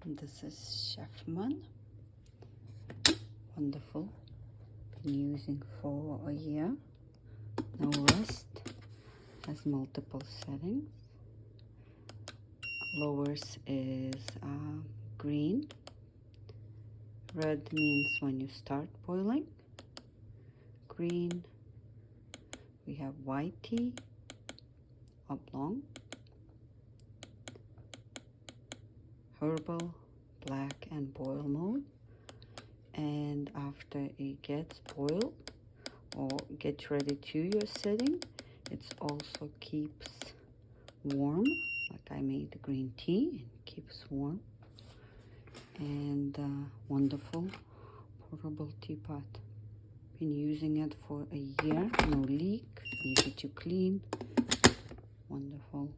This is Chefman. Wonderful. Been using for a year. No rust. Has multiple settings. Lowers is green. Red means when you start boiling. Green, we have white tea, oblong, herbal, black, and boil mode. And after it gets boiled or gets ready to your setting, it also keeps warm. Like I made the green tea, and keeps warm. And wonderful portable teapot. Been using it for a year. No leak, easy to clean. Wonderful.